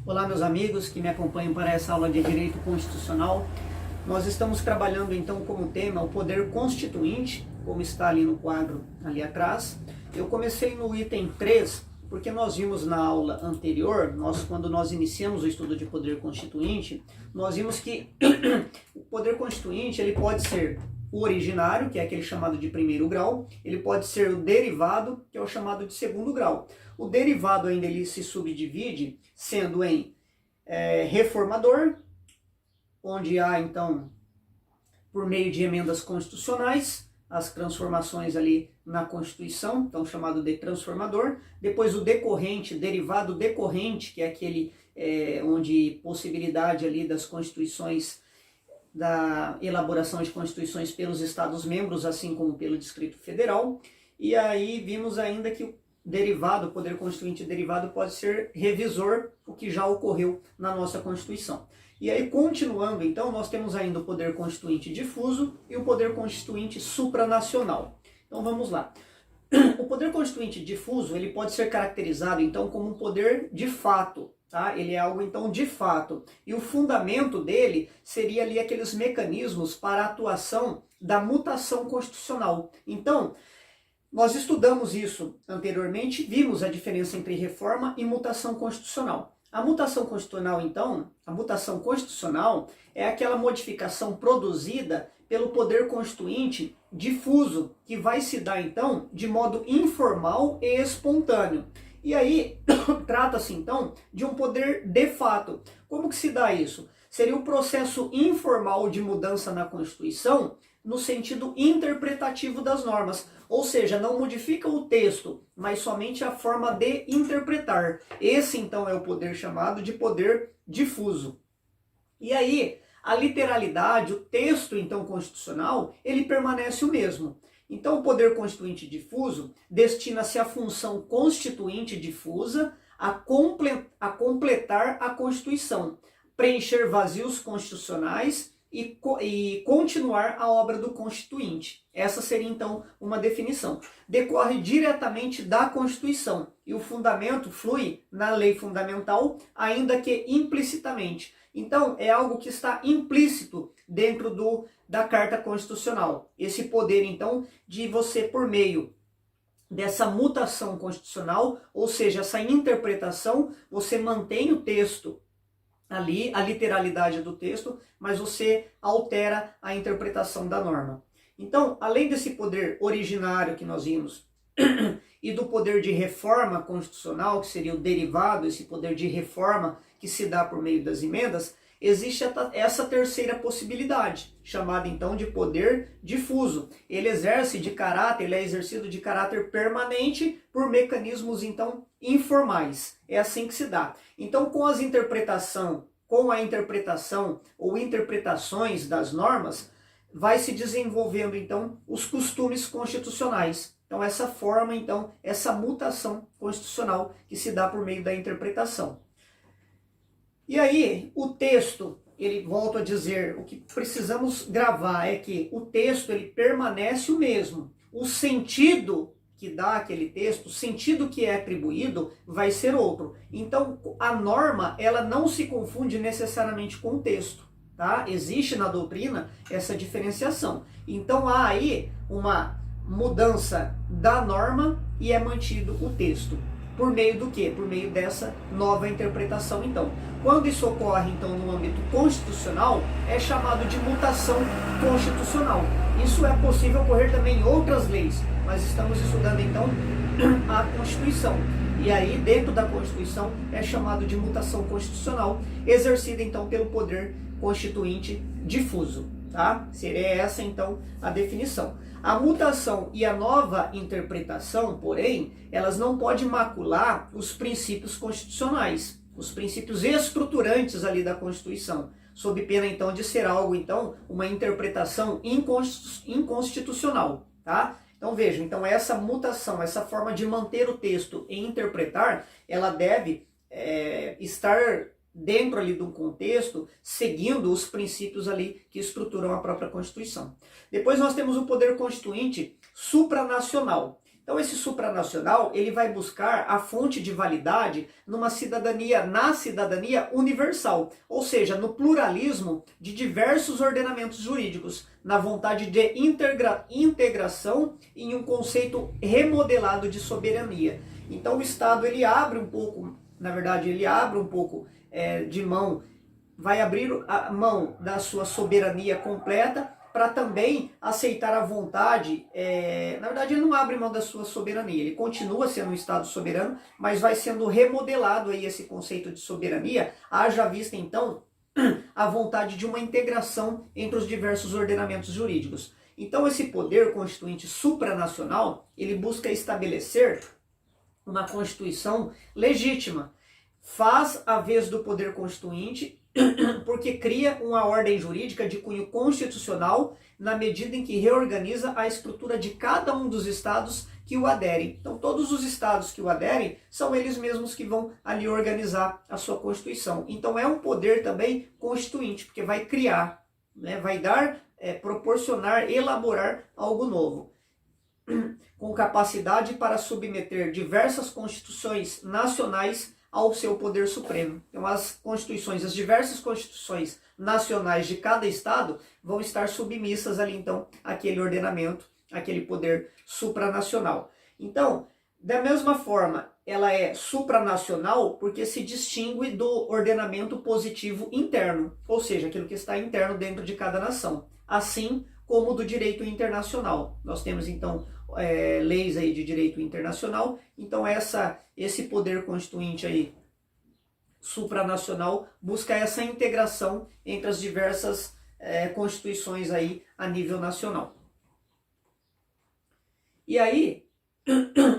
Olá, meus amigos que me acompanham para essa aula de Direito Constitucional. Nós estamos trabalhando então como tema o poder constituinte, como está ali no quadro ali atrás. Eu comecei no item 3, porque nós vimos na aula anterior, quando nós iniciamos o estudo de poder constituinte, nós vimos que o poder constituinte ele pode ser o originário, que é aquele chamado de primeiro grau, ele pode ser o derivado, que é o chamado de segundo grau. O derivado ainda ele se subdivide, sendo em reformador, onde há então, por meio de emendas constitucionais, as transformações ali na Constituição, então chamado de transformador. Depois o decorrente, derivado decorrente, que é aquele onde possibilidade ali das constituições, da elaboração de constituições pelos Estados-membros, assim como pelo Distrito Federal. E aí vimos ainda que o derivado, o poder constituinte derivado pode ser revisor, o que já ocorreu na nossa Constituição. E aí, continuando, então, nós temos ainda o poder constituinte difuso e o poder constituinte supranacional. Então, vamos lá. O poder constituinte difuso, ele pode ser caracterizado, então, como um poder de fato, tá? Ele é algo, então, de fato. E o fundamento dele seria ali aqueles mecanismos para a atuação da mutação constitucional. Então, nós estudamos isso anteriormente, vimos a diferença entre reforma e mutação constitucional. A mutação constitucional, então, a mutação constitucional é aquela modificação produzida pelo poder constituinte difuso, que vai se dar, então, de modo informal e espontâneo. E aí, trata-se, então, de um poder de fato. Como que se dá isso? Seria um processo informal de mudança na Constituição, no sentido interpretativo das normas, ou seja, não modifica o texto, mas somente a forma de interpretar. Esse, então, é o poder chamado de poder difuso. E aí, a literalidade, o texto, então, constitucional, ele permanece o mesmo. Então, o poder constituinte difuso destina-se à função constituinte difusa a completar a Constituição, preencher vazios constitucionais e continuar a obra do Constituinte. Essa seria, então, uma definição. Decorre diretamente da Constituição e o fundamento flui na lei fundamental, ainda que implicitamente. Então, é algo que está implícito dentro da Carta Constitucional. Esse poder, então, de você, por meio dessa mutação constitucional, ou seja, essa interpretação, você mantém o texto ali, a literalidade do texto, mas você altera a interpretação da norma. Então, além desse poder originário que nós vimos, e do poder de reforma constitucional, que seria o derivado, esse poder de reforma que se dá por meio das emendas, existe essa terceira possibilidade, chamada então de poder difuso. Ele é exercido de caráter permanente por mecanismos então informais. É assim que se dá. Então, com a interpretação ou interpretações das normas, vai se desenvolvendo então os costumes constitucionais. Então, essa forma, então, essa mutação constitucional que se dá por meio da interpretação. E aí, o texto, ele volta a dizer, o que precisamos gravar é que o texto, ele permanece o mesmo. O sentido que dá aquele texto, o sentido que é atribuído, vai ser outro. Então, a norma, ela não se confunde necessariamente com o texto, tá? Existe na doutrina essa diferenciação. Então, há aí uma mudança da norma e é mantido o texto. Por meio do quê? Por meio dessa nova interpretação, então. Quando isso ocorre, então, no âmbito constitucional, é chamado de mutação constitucional. Isso é possível ocorrer também em outras leis, mas estamos estudando, então, a Constituição. E aí, dentro da Constituição, é chamado de mutação constitucional, exercida, então, pelo poder constituinte difuso. Tá? Seria essa, então, a definição. A mutação e a nova interpretação, porém, elas não podem macular os princípios constitucionais, os princípios estruturantes ali da Constituição, sob pena, então, de ser algo, então, uma interpretação inconstitucional, tá? Então, vejam, então, essa mutação, essa forma de manter o texto e interpretar, ela deve estar dentro ali de um contexto, seguindo os princípios ali que estruturam a própria Constituição. Depois nós temos o poder constituinte supranacional. Então esse supranacional, ele vai buscar a fonte de validade na cidadania universal, ou seja, no pluralismo de diversos ordenamentos jurídicos, na vontade de integração em um conceito remodelado de soberania. Então o Estado, ele abre um pouco, na verdade, ele abre um pouco de mão, vai abrir a mão da sua soberania completa para também aceitar a vontade, na verdade ele não abre mão da sua soberania, ele continua sendo um Estado soberano, mas vai sendo remodelado aí esse conceito de soberania, haja vista então a vontade de uma integração entre os diversos ordenamentos jurídicos. Então esse poder constituinte supranacional, ele busca estabelecer uma Constituição legítima, faz a vez do poder constituinte, porque cria uma ordem jurídica de cunho constitucional na medida em que reorganiza a estrutura de cada um dos estados que o aderem. Então todos os estados que o aderem são eles mesmos que vão ali organizar a sua Constituição. Então é um poder também constituinte, porque vai criar, né, vai dar, proporcionar, elaborar algo novo, com capacidade para submeter diversas constituições nacionais ao seu poder supremo. Então as diversas constituições nacionais de cada estado vão estar submissas ali então àquele ordenamento, àquele poder supranacional. Então, da mesma forma, ela é supranacional porque se distingue do ordenamento positivo interno, ou seja, aquilo que está interno dentro de cada nação, assim como do direito internacional. Nós temos então leis aí de direito internacional, então esse poder constituinte aí supranacional busca essa integração entre as diversas constituições aí a nível nacional. E aí,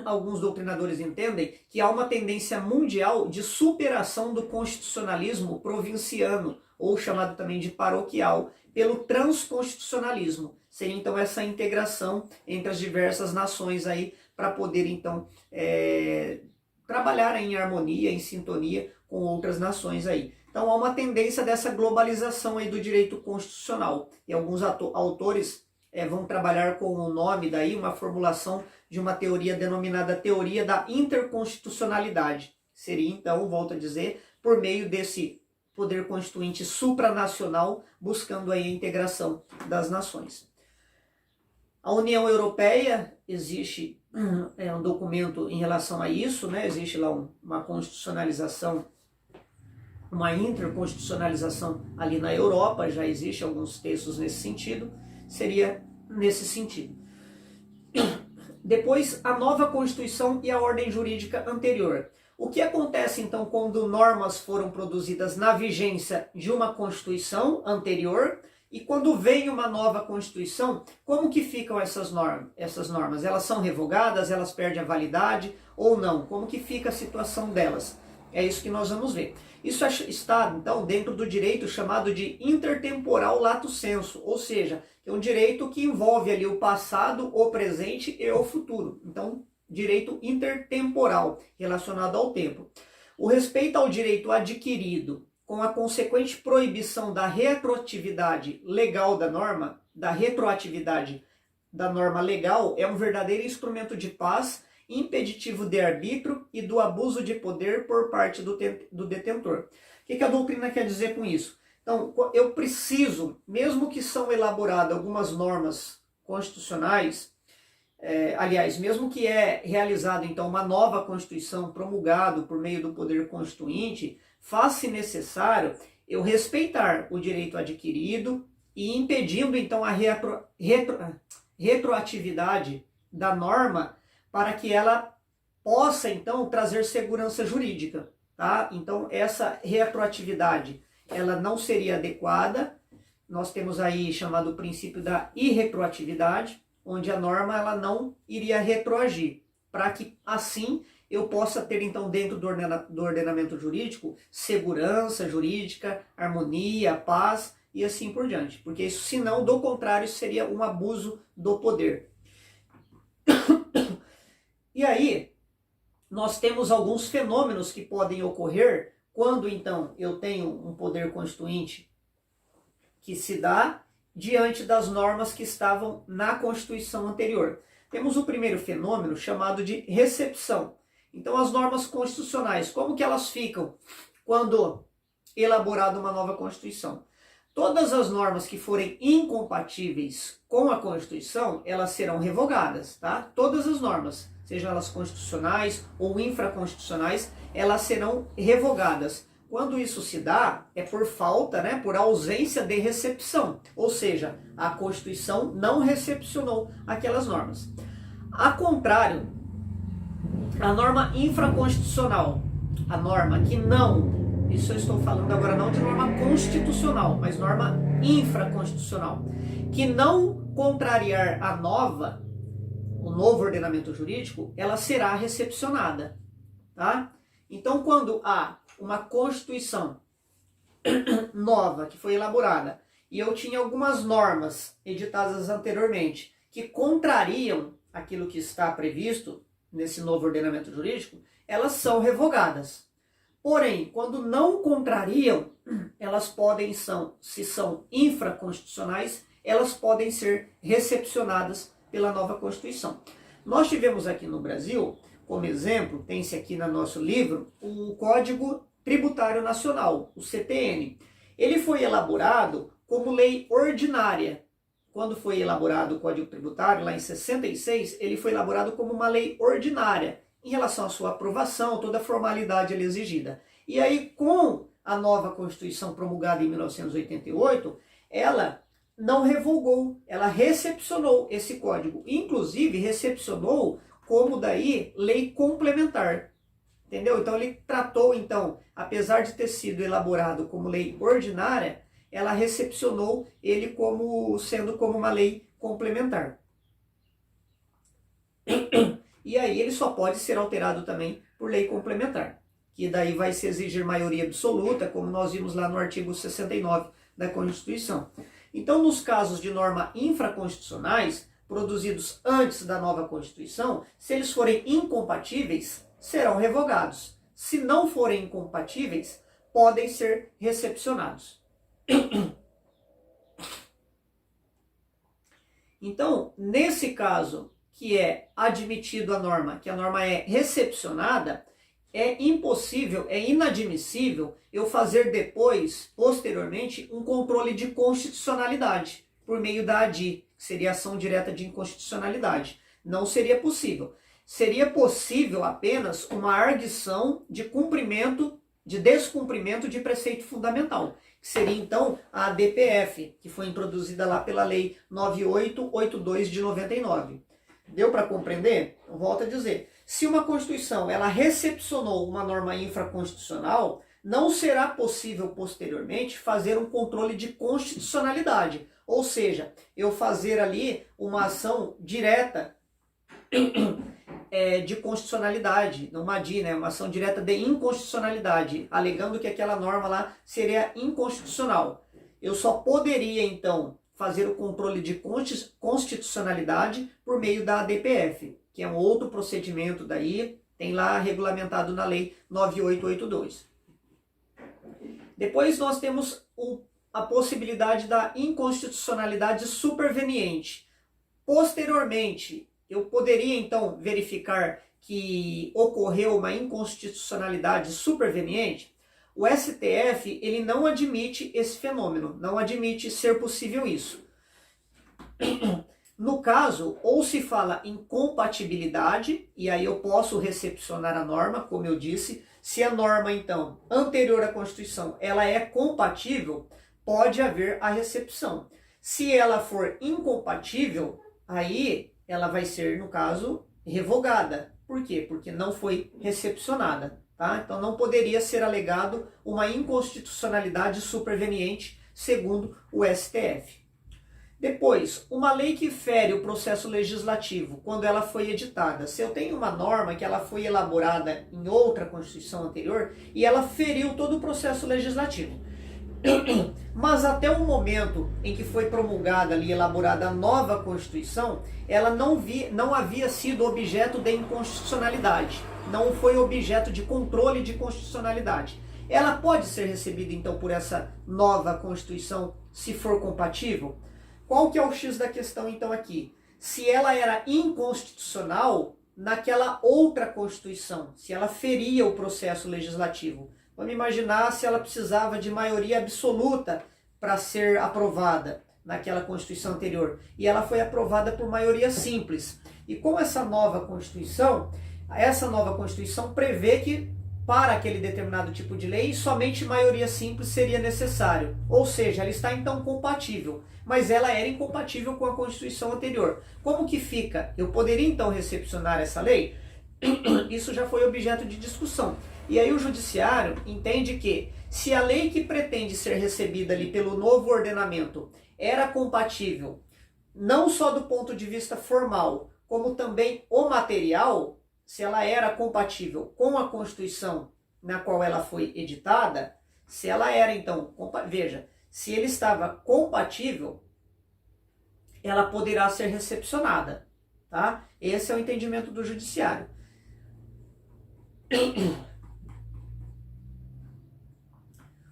alguns doutrinadores entendem que há uma tendência mundial de superação do constitucionalismo provinciano, ou chamado também de paroquial, pelo transconstitucionalismo. Seria então essa integração entre as diversas nações aí para poder então trabalhar em harmonia, em sintonia com outras nações aí. Então há uma tendência dessa globalização aí do direito constitucional. E alguns autores vão trabalhar com o nome daí, uma formulação de uma teoria denominada teoria da interconstitucionalidade. Seria então, volto a dizer, por meio desse poder constituinte supranacional, buscando aí a integração das nações. A União Europeia, existe um documento em relação a isso, né? Existe lá uma constitucionalização, uma interconstitucionalização ali na Europa, já existe alguns textos nesse sentido, seria nesse sentido. Depois, a nova Constituição e a ordem jurídica anterior. O que acontece então quando normas foram produzidas na vigência de uma Constituição anterior e quando vem uma nova Constituição, como que ficam essas normas? Elas são revogadas, elas perdem a validade ou não? Como que fica a situação delas? É isso que nós vamos ver. Isso está, então, dentro do direito chamado de intertemporal lato sensu, ou seja, é um direito que envolve ali o passado, o presente e o futuro. Então, direito intertemporal, relacionado ao tempo. O respeito ao direito adquirido, com a consequente proibição da retroatividade legal da norma legal, é um verdadeiro instrumento de paz, impeditivo de arbítrio e do abuso de poder por parte do detentor. O que a doutrina quer dizer com isso? Então, eu preciso, mesmo que são elaboradas algumas normas constitucionais, mesmo que realizada então uma nova Constituição promulgada por meio do poder constituinte, faz-se necessário eu respeitar o direito adquirido e impedindo então a retroatividade da norma para que ela possa então trazer segurança jurídica, tá? Então essa retroatividade ela não seria adequada. Nós temos aí chamado o princípio da irretroatividade, onde a norma ela não iria retroagir, para que assim eu possa ter então dentro do ordenamento jurídico segurança jurídica, harmonia, paz e assim por diante, porque isso, senão, do contrário, seria um abuso do poder. E aí, nós temos alguns fenômenos que podem ocorrer quando então eu tenho um poder constituinte que se dá diante das normas que estavam na Constituição anterior. Temos o primeiro fenômeno chamado de recepção. Então, as normas constitucionais, como que elas ficam quando elaborada uma nova Constituição? Todas as normas que forem incompatíveis com a Constituição, elas serão revogadas, tá? Todas as normas, sejam elas constitucionais ou infraconstitucionais, elas serão revogadas. Quando isso se dá, é por falta, né, por ausência de recepção, ou seja, a Constituição não recepcionou aquelas normas. A contrário, a norma infraconstitucional, a norma que não, isso eu estou falando agora não de norma constitucional, mas norma infraconstitucional, que não contrariar a nova, o novo ordenamento jurídico, ela será recepcionada, tá? Então, quando há uma Constituição nova que foi elaborada e eu tinha algumas normas editadas anteriormente que contrariam aquilo que está previsto nesse novo ordenamento jurídico, elas são revogadas. Porém, quando não contrariam, elas podem, se são infraconstitucionais, elas podem ser recepcionadas pela nova Constituição. Nós tivemos aqui no Brasil, como exemplo, tem-se aqui no nosso livro, o Código Tributário Nacional, o CTN. Ele foi elaborado como lei ordinária. Quando foi elaborado o Código Tributário, lá em 66, ele foi elaborado como uma lei ordinária, em relação à sua aprovação, toda a formalidade ali exigida. E aí, com a nova Constituição promulgada em 1988, ela não revogou, ela recepcionou esse código. Inclusive, recepcionou como daí lei complementar. Entendeu? Então, ele tratou, então, apesar de ter sido elaborado como lei ordinária, ela recepcionou ele como sendo como uma lei complementar. E aí ele só pode ser alterado também por lei complementar, que daí vai se exigir maioria absoluta, como nós vimos lá no artigo 69 da Constituição. Então, nos casos de norma infraconstitucionais, produzidos antes da nova Constituição, se eles forem incompatíveis, serão revogados. Se não forem incompatíveis, podem ser recepcionados. Então, nesse caso, que é admitido a norma, que a norma é recepcionada, é impossível, é inadmissível eu fazer depois, posteriormente, um controle de constitucionalidade por meio da ADI, que seria ação direta de inconstitucionalidade. Não seria possível. Seria possível apenas uma arguição de cumprimento, de descumprimento de preceito fundamental, que seria então a ADPF, que foi introduzida lá pela Lei 9882 de 99. Deu para compreender? Eu volto a dizer, se uma Constituição ela recepcionou uma norma infraconstitucional, não será possível posteriormente fazer um controle de constitucionalidade, ou seja, eu fazer ali uma ação direta de constitucionalidade, uma ADI, né, uma ação direta de inconstitucionalidade, alegando que aquela norma lá seria inconstitucional. Eu só poderia então fazer o controle de constitucionalidade por meio da ADPF, que é um outro procedimento daí, tem lá regulamentado na Lei 9882. Depois nós temos a possibilidade da inconstitucionalidade superveniente. Posteriormente, eu poderia então verificar que ocorreu uma inconstitucionalidade superveniente. O STF ele não admite esse fenômeno, não admite ser possível isso. No caso, ou se fala em compatibilidade, e aí eu posso recepcionar a norma, como eu disse, se a norma, então, anterior à Constituição, ela é compatível, pode haver a recepção. Se ela for incompatível, aí ela vai ser, no caso, revogada. Por quê? Porque não foi recepcionada. Tá? Então não poderia ser alegado uma inconstitucionalidade superveniente, segundo o STF. Depois, uma lei que fere o processo legislativo, quando ela foi editada. Se eu tenho uma norma que ela foi elaborada em outra Constituição anterior e ela feriu todo o processo legislativo, mas até o momento em que foi promulgada ali, elaborada a nova Constituição, ela não havia sido objeto de inconstitucionalidade, não foi objeto de controle de constitucionalidade. Ela pode ser recebida então por essa nova Constituição se for compatível? Qual que é o X da questão então aqui? se ela era inconstitucional naquela outra Constituição, se ela feria o processo legislativo. Vamos imaginar se ela precisava de maioria absoluta para ser aprovada naquela Constituição anterior. E ela foi aprovada por maioria simples. E com essa nova Constituição prevê que para aquele determinado tipo de lei, somente maioria simples seria necessário. Ou seja, ela está então compatível, mas ela era incompatível com a Constituição anterior. Como que fica? Eu poderia então recepcionar essa lei? Isso já foi objeto de discussão. E aí o judiciário entende que se a lei que pretende ser recebida ali pelo novo ordenamento era compatível, não só do ponto de vista formal, como também o material, se ela era compatível com a Constituição na qual ela foi editada, se ela era então, veja, se ele estava compatível, ela poderá ser recepcionada, tá? Esse é o entendimento do judiciário.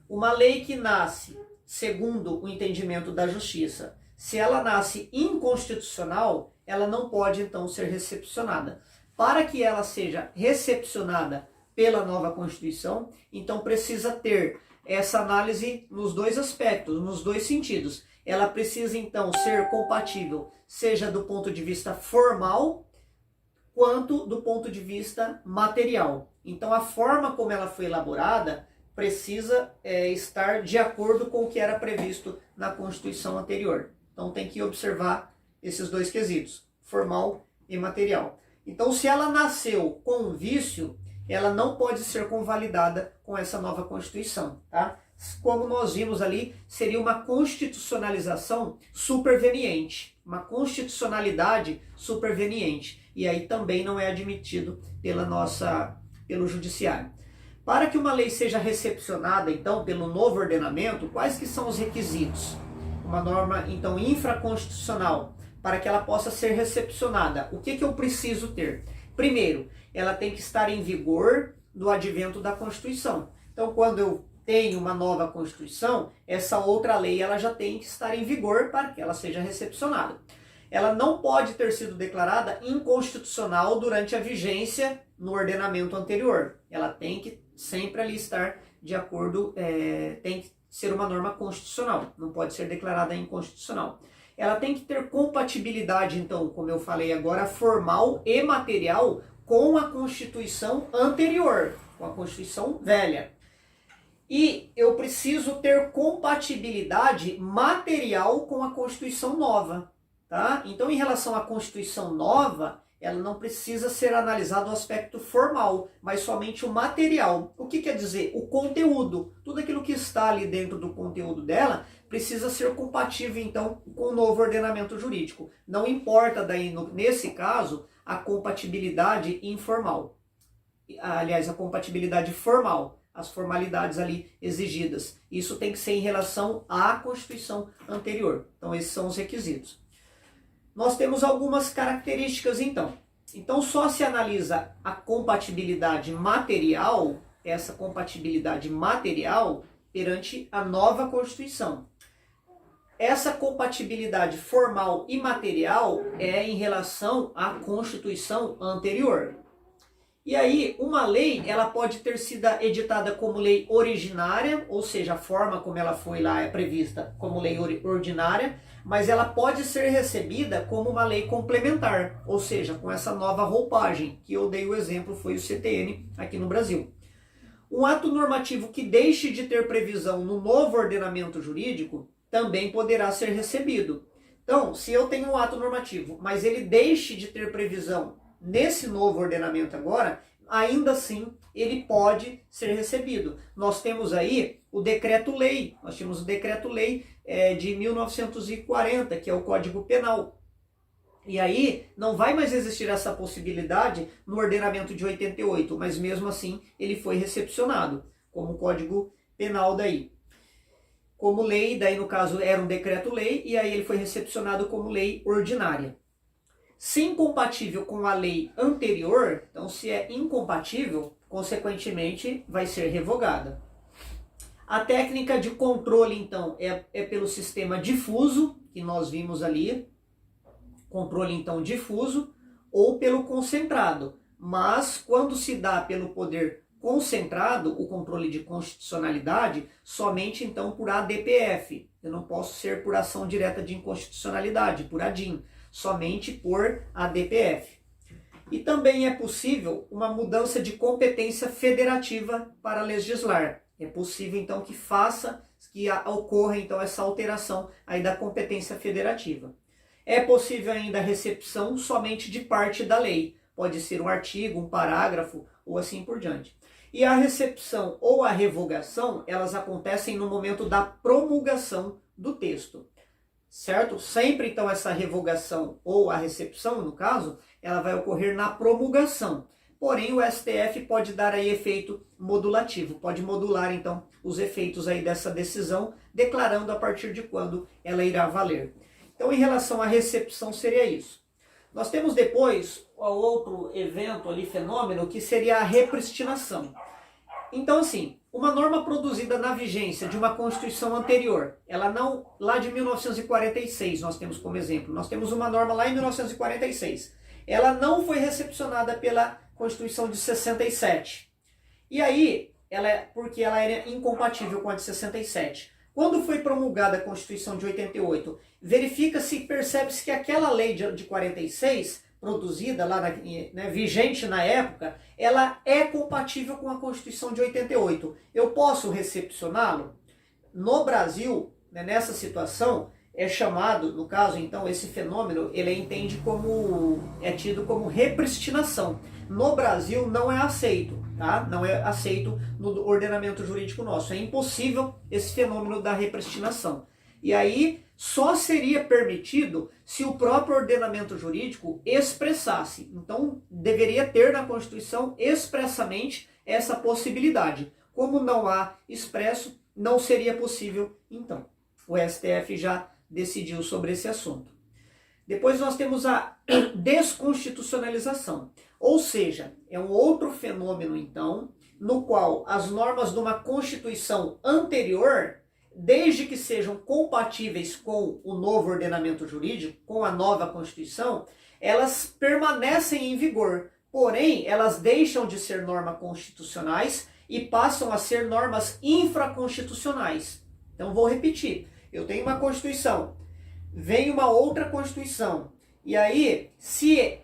Uma lei que nasce, segundo o entendimento da justiça, se ela nasce inconstitucional, ela não pode então ser recepcionada. Para que ela seja recepcionada pela nova Constituição, então precisa ter essa análise nos dois aspectos, nos dois sentidos. Ela precisa então ser compatível, seja do ponto de vista formal, quanto do ponto de vista material. Então a forma como ela foi elaborada precisa estar de acordo com o que era previsto na Constituição anterior. Então tem que observar esses dois quesitos, formal e material. Então, se ela nasceu com um vício, ela não pode ser convalidada com essa nova Constituição, tá? Como nós vimos ali, seria uma constitucionalização superveniente, uma constitucionalidade superveniente, e aí também não é admitido pelo judiciário. Para que uma lei seja recepcionada, então, pelo novo ordenamento, quais que são os requisitos? Uma norma, então, infraconstitucional, para que ela possa ser recepcionada. O que eu preciso ter? Primeiro, ela tem que estar em vigor do advento da Constituição. Então, quando eu tenho uma nova Constituição, essa outra lei ela já tem que estar em vigor para que ela seja recepcionada. Ela não pode ter sido declarada inconstitucional durante a vigência no ordenamento anterior. Ela tem que sempre ali estar de acordo, tem que ser uma norma constitucional, não pode ser declarada inconstitucional. Ela tem que ter compatibilidade, então, como eu falei agora, formal e material com a Constituição anterior, com a Constituição velha. E eu preciso ter compatibilidade material com a Constituição nova, tá? Então, em relação à Constituição nova, ela não precisa ser analisado o aspecto formal, mas somente o material. O que quer dizer? O conteúdo. Tudo aquilo que está ali dentro do conteúdo dela precisa ser compatível, então, com o novo ordenamento jurídico. Não importa, daí, nesse caso, a compatibilidade informal. Aliás, a compatibilidade formal, as formalidades ali exigidas. Isso tem que ser em relação à Constituição anterior. Então, esses são os requisitos. Nós temos algumas características, então. Então, só se analisa a compatibilidade material, essa compatibilidade material, perante a nova Constituição. Essa compatibilidade formal e material é em relação à Constituição anterior. E aí, uma lei, ela pode ter sido editada como lei originária, ou seja, a forma como ela foi lá é prevista como lei ordinária, mas ela pode ser recebida como uma lei complementar, ou seja, com essa nova roupagem, que eu dei o exemplo, foi o CTN aqui no Brasil. Um ato normativo que deixe de ter previsão no novo ordenamento jurídico também poderá ser recebido. Então, se eu tenho um ato normativo, mas ele deixe de ter previsão nesse novo ordenamento agora, ainda assim ele pode ser recebido. Nós temos aí o decreto-lei, nós tínhamos o decreto-lei de 1940, que é o Código Penal. E aí não vai mais existir essa possibilidade no ordenamento de 88, mas mesmo assim ele foi recepcionado como Código Penal daí. Como lei, daí no caso era um decreto-lei, e aí ele foi recepcionado como lei ordinária. Se incompatível com a lei anterior, então se é incompatível, consequentemente vai ser revogada. A técnica de controle, então, é pelo sistema difuso, que nós vimos ali. controle então difuso ou pelo concentrado. Mas quando se dá pelo poder concentrado, o controle de constitucionalidade, somente então por ADPF. Eu não posso ser por ação direta de inconstitucionalidade, por ADIM, somente por ADPF. E também é possível uma mudança de competência federativa para legislar. É possível então que ocorra então essa alteração aí da competência federativa. É possível ainda a recepção somente de parte da lei. Pode ser um artigo, um parágrafo ou assim por diante. E a recepção ou a revogação, elas acontecem no momento da promulgação do texto. Certo? Sempre então essa revogação ou a recepção, no caso, ela vai ocorrer na promulgação. Porém, o STF pode dar aí efeito modulativo, pode modular então os efeitos aí dessa decisão, declarando a partir de quando ela irá valer. Então, em relação à recepção, seria isso. Nós temos depois outro evento ali, fenômeno, que seria a repristinação. Então, assim, uma norma produzida na vigência de uma Constituição anterior, ela não, lá de 1946, nós temos como exemplo, nós temos uma norma lá em 1946, ela não foi recepcionada pela Constituição de 67. E aí, porque ela era incompatível com a de 67. Quando foi promulgada a Constituição de 88, verifica-se, percebe-se que aquela lei de 46, produzida lá, vigente na época, ela é compatível com a Constituição de 88. Eu posso recepcioná-lo? No Brasil, nessa situação, é chamado, no caso, então, esse fenômeno, ele é tido como repristinação. No Brasil não é aceito, tá? Não é aceito no ordenamento jurídico nosso. É impossível esse fenômeno da repristinação. E aí só seria permitido se o próprio ordenamento jurídico expressasse. Então deveria ter na Constituição expressamente essa possibilidade. Como não há expresso, não seria possível então. O STF já decidiu sobre esse assunto. Depois nós temos a desconstitucionalização. Ou seja, é um outro fenômeno então, no qual as normas de uma Constituição anterior, desde que sejam compatíveis com o novo ordenamento jurídico, com a nova Constituição, elas permanecem em vigor. Porém, elas deixam de ser normas constitucionais e passam a ser normas infraconstitucionais. Então, vou repetir. Eu tenho uma Constituição, vem uma outra Constituição. E aí, se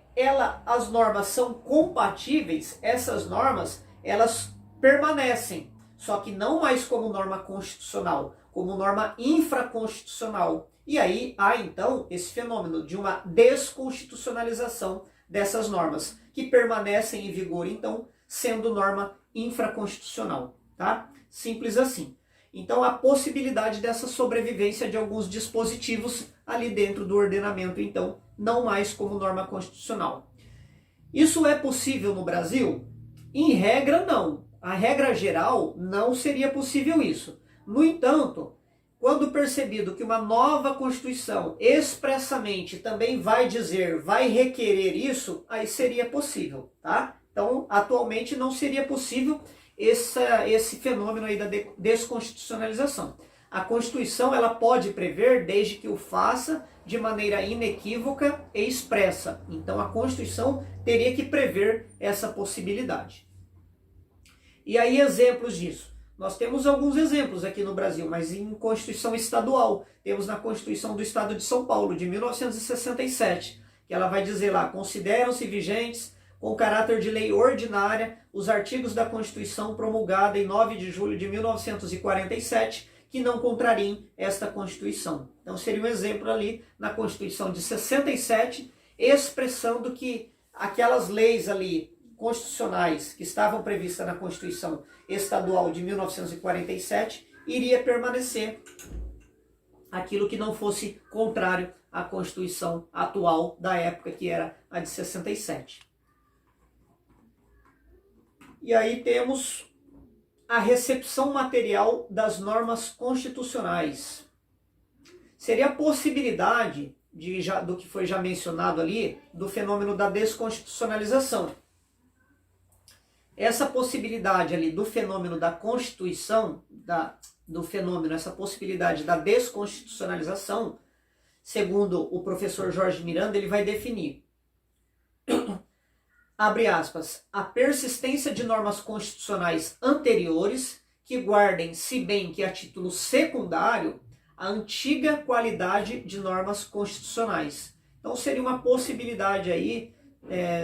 as normas são compatíveis, essas normas, elas permanecem. Só que não mais como norma constitucional, como norma infraconstitucional. E aí há então esse fenômeno de uma desconstitucionalização dessas normas, que permanecem em vigor então, sendo norma infraconstitucional, tá? Simples assim. Então a possibilidade dessa sobrevivência de alguns dispositivos ali dentro do ordenamento, então, não mais como norma constitucional. Isso é possível no Brasil? Em regra, não. A regra geral, não seria possível isso. No entanto, quando percebido que uma nova Constituição expressamente também vai requerer isso, aí seria possível, tá? Então, atualmente não seria possível esse fenômeno aí da desconstitucionalização. A Constituição, ela pode prever desde que o faça de maneira inequívoca e expressa. Então, a Constituição teria que prever essa possibilidade. E aí, exemplos disso. Nós temos alguns exemplos aqui no Brasil, mas em Constituição estadual. Temos na Constituição do Estado de São Paulo, de 1967, que ela vai dizer lá: consideram-se vigentes, com caráter de lei ordinária, os artigos da Constituição promulgada em 9 de julho de 1947, que não contrariem esta Constituição. Então seria um exemplo ali na Constituição de 67, expressando que aquelas leis ali constitucionais que estavam previstas na Constituição Estadual de 1947 iria permanecer aquilo que não fosse contrário à Constituição atual da época, que era a de 67. E aí temos a recepção material das normas constitucionais. Seria a possibilidade do que foi já mencionado ali, do fenômeno da desconstitucionalização. Essa possibilidade ali do fenômeno da Constituição, essa possibilidade da desconstitucionalização, segundo o professor Jorge Miranda, ele vai definir, abre aspas, a persistência de normas constitucionais anteriores que guardem, se bem que a título secundário, a antiga qualidade de normas constitucionais. Então seria uma possibilidade aí,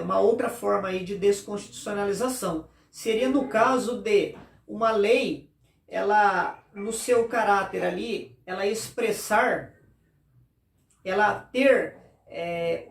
uma outra forma aí de desconstitucionalização. Seria no caso de uma lei, ela no seu caráter ali, ela expressar, ela ter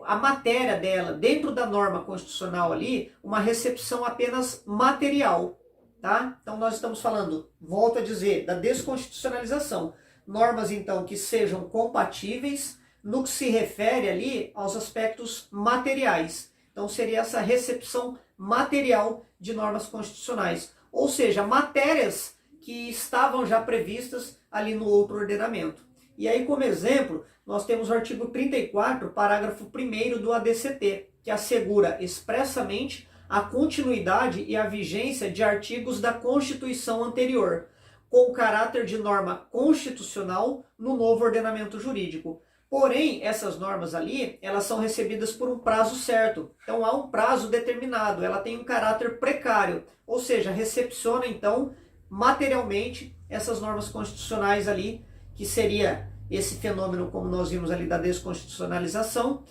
a matéria dela dentro da norma constitucional ali, uma recepção apenas material, tá? Então nós estamos falando, volto a dizer, da desconstitucionalização. Normas então que sejam compatíveis no que se refere ali aos aspectos materiais. Então seria essa recepção material de normas constitucionais, ou seja, matérias que estavam já previstas ali no outro ordenamento. E aí, como exemplo, nós temos o artigo 34, parágrafo 1º do ADCT, que assegura expressamente a continuidade e a vigência de artigos da Constituição anterior, com caráter de norma constitucional no novo ordenamento jurídico. Porém, essas normas ali, elas são recebidas por um prazo certo. Então, há um prazo determinado, ela tem um caráter precário, ou seja, recepciona, então, materialmente, essas normas constitucionais ali, que seria esse fenômeno, como nós vimos ali, da desconstitucionalização,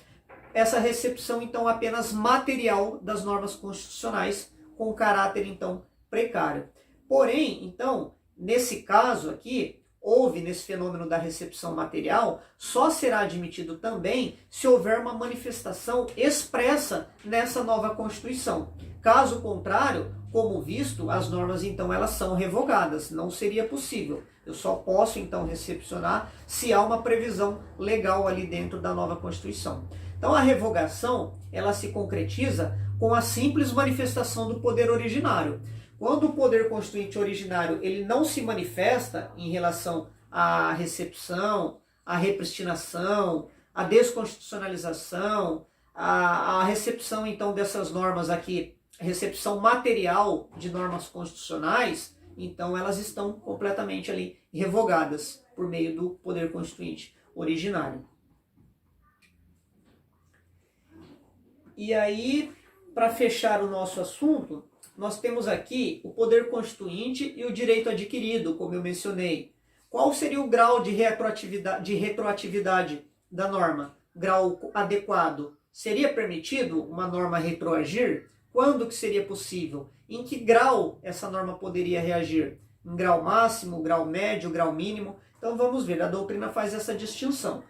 essa recepção, então, apenas material das normas constitucionais, com caráter, então, precário. Porém, então, nesse caso aqui, houve nesse fenômeno da recepção material, só será admitido também se houver uma manifestação expressa nessa nova Constituição. Caso contrário, como visto, as normas então elas são revogadas, não seria possível. Eu só posso então recepcionar se há uma previsão legal ali dentro da nova Constituição. Então a revogação, ela se concretiza com a simples manifestação do poder originário. Quando o poder constituinte originário ele não se manifesta em relação à recepção, à repristinação, à desconstitucionalização, à recepção então dessas normas aqui, recepção material de normas constitucionais, então elas estão completamente ali revogadas por meio do poder constituinte originário. E aí, para fechar o nosso assunto, nós temos aqui o poder constituinte e o direito adquirido, como eu mencionei. Qual seria o grau de retroatividade da norma? Grau adequado. Seria permitido uma norma retroagir? Quando que seria possível? Em que grau essa norma poderia reagir? Em grau máximo, grau médio, grau mínimo? Então vamos ver, a doutrina faz essa distinção.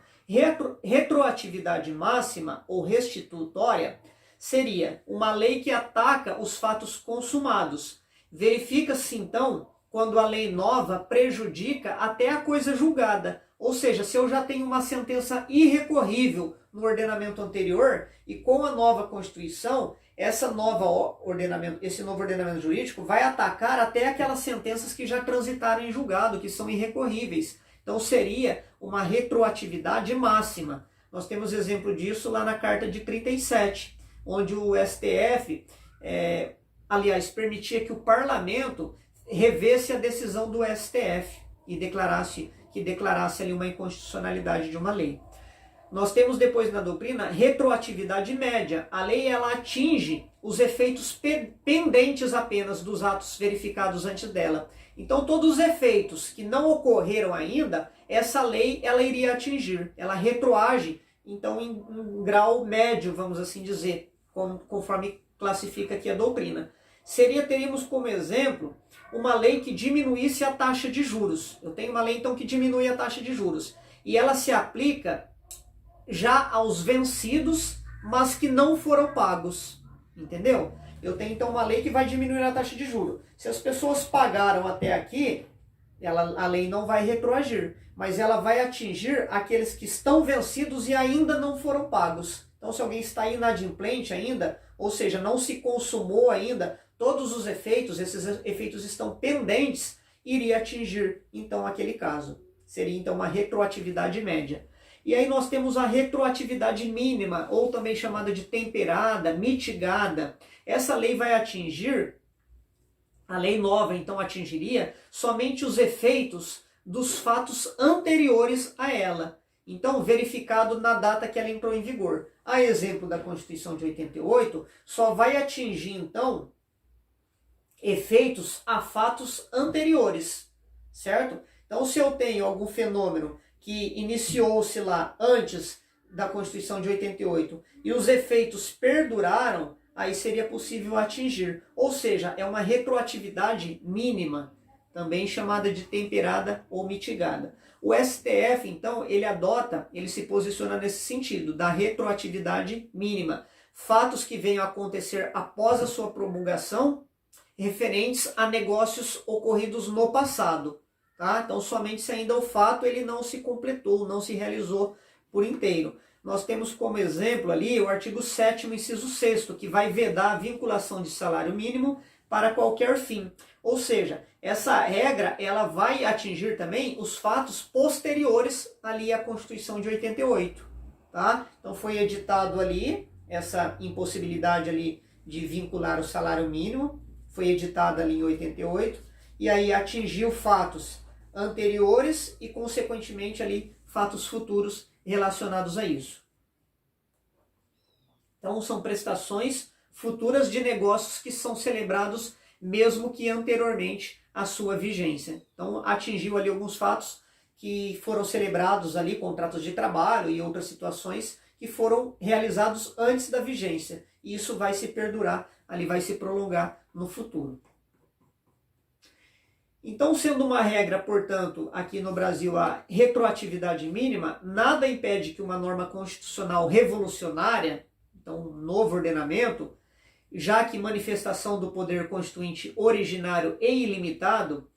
Retroatividade máxima ou restitutória seria uma lei que ataca os fatos consumados. Verifica-se, então, quando a lei nova prejudica até a coisa julgada. Ou seja, se eu já tenho uma sentença irrecorrível no ordenamento anterior e com a nova Constituição, esse novo ordenamento jurídico vai atacar até aquelas sentenças que já transitaram em julgado, que são irrecorríveis. Então seria uma retroatividade máxima. Nós temos exemplo disso lá na Carta de 37, onde o STF, permitia que o parlamento revesse a decisão do STF e declarasse ali uma inconstitucionalidade de uma lei. Nós temos depois na doutrina retroatividade média. A lei ela atinge os efeitos pendentes apenas dos atos verificados antes dela. Então todos os efeitos que não ocorreram ainda, essa lei ela iria atingir. Ela retroage então em grau médio, vamos assim dizer, conforme classifica aqui a doutrina. Teríamos como exemplo uma lei que diminuísse a taxa de juros. Eu tenho uma lei então que diminui a taxa de juros e ela se aplica já aos vencidos, mas que não foram pagos, entendeu? Eu tenho então uma lei que vai diminuir a taxa de juros. Se as pessoas pagaram até aqui, a lei não vai retroagir, mas ela vai atingir aqueles que estão vencidos e ainda não foram pagos. Então se alguém está inadimplente ainda, ou seja, não se consumou ainda todos os efeitos, esses efeitos estão pendentes, iria atingir então aquele caso. Seria então uma retroatividade média. E aí nós temos a retroatividade mínima, ou também chamada de temperada, mitigada. Essa lei vai atingir, a lei nova então atingiria somente os efeitos dos fatos anteriores a ela. Então, verificado na data que ela entrou em vigor. A exemplo da Constituição de 88, só vai atingir, então, efeitos a fatos anteriores, certo? Então, se eu tenho algum fenômeno que iniciou-se lá antes da Constituição de 88 e os efeitos perduraram, aí seria possível atingir. Ou seja, é uma retroatividade mínima, também chamada de temperada ou mitigada. O STF, então, ele se posiciona nesse sentido, da retroatividade mínima. Fatos que venham a acontecer após a sua promulgação, referentes a negócios ocorridos no passado. Tá? Então, somente se ainda o fato ele não se completou, não se realizou por inteiro. Nós temos como exemplo ali o artigo 7º, inciso 6º, que vai vedar a vinculação de salário mínimo para qualquer fim. Ou seja, essa regra ela vai atingir também os fatos posteriores ali à Constituição de 88. Tá? Então foi editado ali essa impossibilidade ali de vincular o salário mínimo, foi editada ali em 88, e aí atingiu fatos anteriores e, consequentemente, ali fatos futuros relacionados a isso. Então, são prestações futuras de negócios que são celebrados mesmo que anteriormente à sua vigência. Então, atingiu ali alguns fatos que foram celebrados ali, contratos de trabalho e outras situações que foram realizados antes da vigência. E isso vai se perdurar, ali vai se prolongar no futuro. Então, sendo uma regra, portanto, aqui no Brasil a retroatividade mínima, nada impede que uma norma constitucional revolucionária, então um novo ordenamento, já que manifestação do poder constituinte originário e ilimitado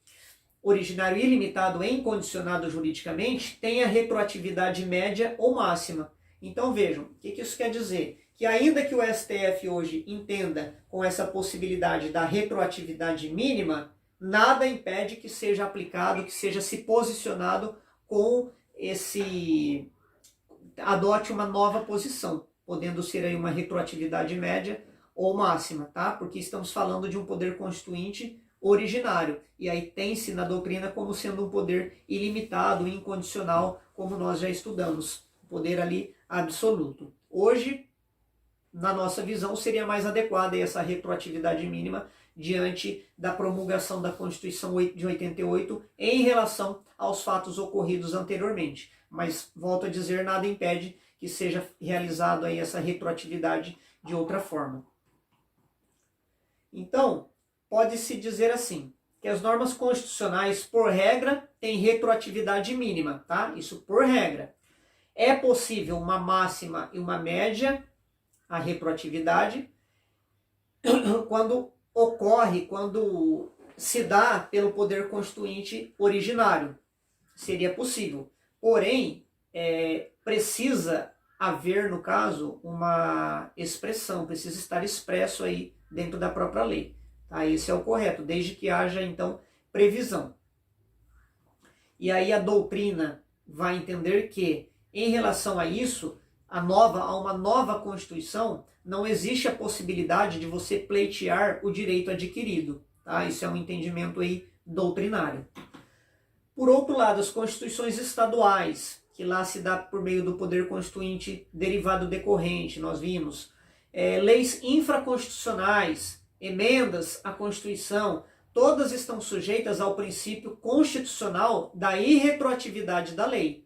e incondicionado juridicamente, tenha retroatividade média ou máxima. Então vejam, o que isso quer dizer? Que ainda que o STF hoje entenda com essa possibilidade da retroatividade mínima, nada impede que seja aplicado, que seja se posicionado com adote uma nova posição, podendo ser aí uma retroatividade média ou máxima, tá? Porque estamos falando de um poder constituinte originário, e aí tem-se na doutrina como sendo um poder ilimitado, incondicional, como nós já estudamos, poder ali absoluto. Hoje, na nossa visão, seria mais adequada essa retroatividade mínima diante da promulgação da Constituição de 88 em relação aos fatos ocorridos anteriormente. Mas, volto a dizer, nada impede que seja realizado aí essa retroatividade de outra forma. Então, pode-se dizer assim, que as normas constitucionais, por regra, têm retroatividade mínima, tá? Isso por regra. É possível uma máxima e uma média, a retroatividade, quando se dá pelo poder constituinte originário. Seria possível. Porém, precisa haver, no caso, uma expressão, precisa estar expresso aí dentro da própria lei. Tá? Esse é o correto, desde que haja, então, previsão. E aí a doutrina vai entender que, em relação a isso, a uma nova Constituição, não existe a possibilidade de você pleitear o direito adquirido. Tá? Isso é um entendimento aí doutrinário. Por outro lado, as constituições estaduais, que lá se dá por meio do poder constituinte derivado decorrente, nós vimos, leis infraconstitucionais, emendas à Constituição, todas estão sujeitas ao princípio constitucional da irretroatividade da lei.